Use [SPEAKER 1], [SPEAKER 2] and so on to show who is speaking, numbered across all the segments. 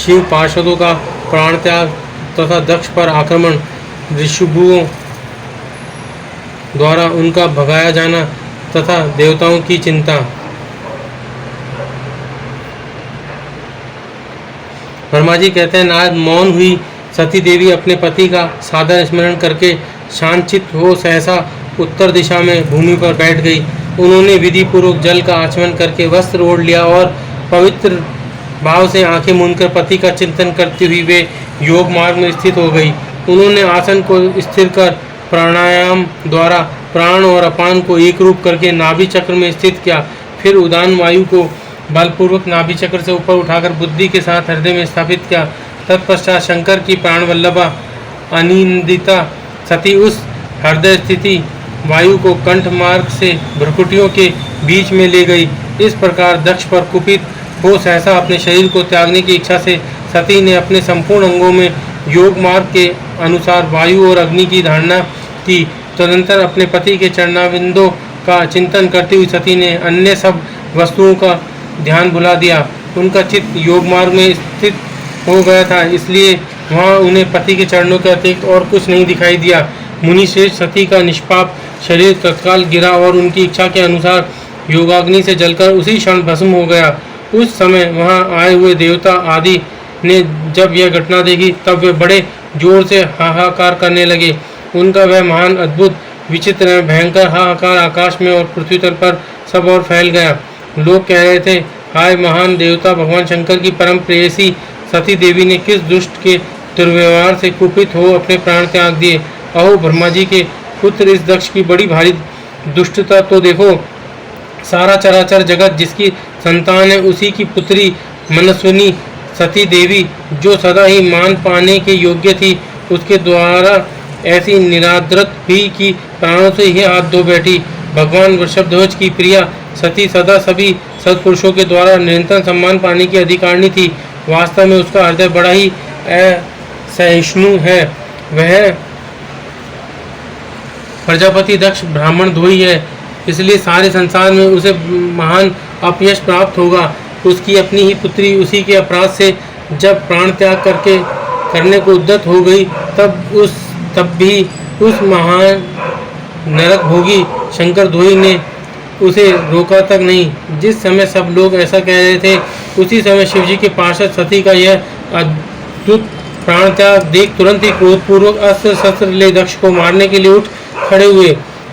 [SPEAKER 1] शिव पार्षदों का प्राण त्याग तथा दक्ष पर आक्रमण, ऋषिभुओं द्वारा उनका भगाया जाना तथा देवताओं की चिंता। ब्रह्मा जी कहते हैं, नारद मौन हुई सती देवी अपने पति का सादर स्मरण करके शांतचित्त हो सहसा उत्तर दिशा में भूमि पर बैठ गई। उन्होंने विधि पूर्वक जल का आचमन करके वस्त्र ओढ़ लिया और पवित्र भाव से आंखें मूंदकर पति का चिंतन करती हुई वे योग मार्ग में स्थित हो गई। उन्होंने आसन को स्थिर कर प्राणायाम द्वारा प्राण और अपान को एक रूप करके नाभि चक्र में स्थित किया। फिर उदान वायु को बलपूर्वक नाभि चक्र से ऊपर उठाकर बुद्धि के साथ हृदय में स्थापित किया। तत्पश्चात शंकर की प्राण वल्लभा अनिंदिता सती उस हृदय स्थिति वायु को कंठ मार्ग से भ्रुकुटियों के बीच में ले गई। इस प्रकार दक्ष पर कुपित हो सहसा अपने शरीर को त्यागने की इच्छा से सती ने अपने संपूर्ण अंगों में योग मार्ग के अनुसार वायु और अग्नि की धारणा की। तदनंतर अपने पति के चरणाविंदों का चिंतन करती हुई सती ने अन्य सब वस्तुओं का ध्यान भुला दिया। उनका चित्त योग मार्ग में स्थित हो गया था, इसलिए वहाँ उन्हें पति के चरणों के अतिरिक्त और कुछ नहीं दिखाई दिया। मुनि श्रेष्ठ सती का निष्पाप शरीर तत्काल गिरा और उनकी इच्छा के अनुसार योगाग्नि से जलकर उसी क्षण भस्म हो गया। उस समय वहाँ आए हुए देवता आदि ने जब यह घटना देखी तब वे बड़े जोर से हाहाकार करने लगे। उनका वह महान अद्भुत विचित्र एवं भयंकर हाहाकार आकाश में और पृथ्वी तल पर सब और फैल गया। लोग कह रहे थे, हाय महान देवता भगवान शंकर की परम प्रेयसी सती देवी ने किस दुष्ट के दुर्व्यवहार से कुपित हो अपने प्राण त्याग दिए। अहो ब्रह्मा जी के पुत्र, इस दक्ष की बड़ी भारी दुष्टता तो देखो। सारा चराचर जगत जिसकी संतान है उसी की पुत्री मनस्विनी सती देवी जो सदा ही मान पाने के योग्य थी, उसके द्वारा ऐसी निरादरत हुई कि प्राणों से ही हाथ धो बैठी। भगवान वृषभध्वज की प्रिया सती सदा सभी सत्पुरुषों के द्वारा निरंतर सम्मान पाने की अधिकारिणी थी। वास्तव में उसका हृदय बड़ा ही असहिष्णु है। वह प्रजापति दक्ष ब्राह्मण द्रोही है, इसलिए सारे संसार में उसे महान अपयश प्राप्त होगा। उसकी अपनी ही पुत्री उसी के अपराध से जब प्राण त्याग करने को उद्यत हो गई तब भी उस महान नरक भोगी शंकर द्रोही ने उसे रोका तक नहीं। जिस समय सब लोग ऐसा कह रहे थे उसी समय शिवजी के पार्षद सती का यह अद्भुत प्राण त्याग देख तुरंत ही क्रोधपूर्वक अस्त्र शस्त्र ले दक्ष को मारने के लिए उठ खड़े हुए।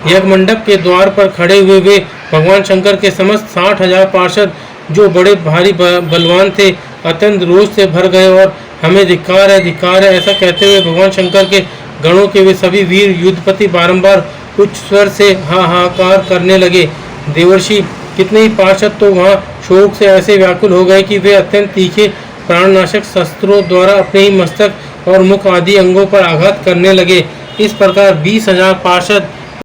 [SPEAKER 1] यज्ञ मंडप के द्वार पर खड़े हुए वे भगवान शंकर के समस्त 60,000 पार्षद जो बड़े भारी बलवान थे अत्यंत रोष से भर गए और हमें धिक्कार है ऐसा कहते हुए भगवान शंकर के गणों के वे सभी वीर युद्धपति बारंबार उच्च स्वर से हाहाकार करने लगे। देवर्षि कितने ही पार्षद तो वहाँ शोक से ऐसे व्याकुल हो गए कि वे अत्यंत तीखे प्राणनाशक शस्त्रों द्वारा अपने ही मस्तक और मुख आदि अंगों पर आघात करने लगे। इस प्रकार 20,000 पार्षद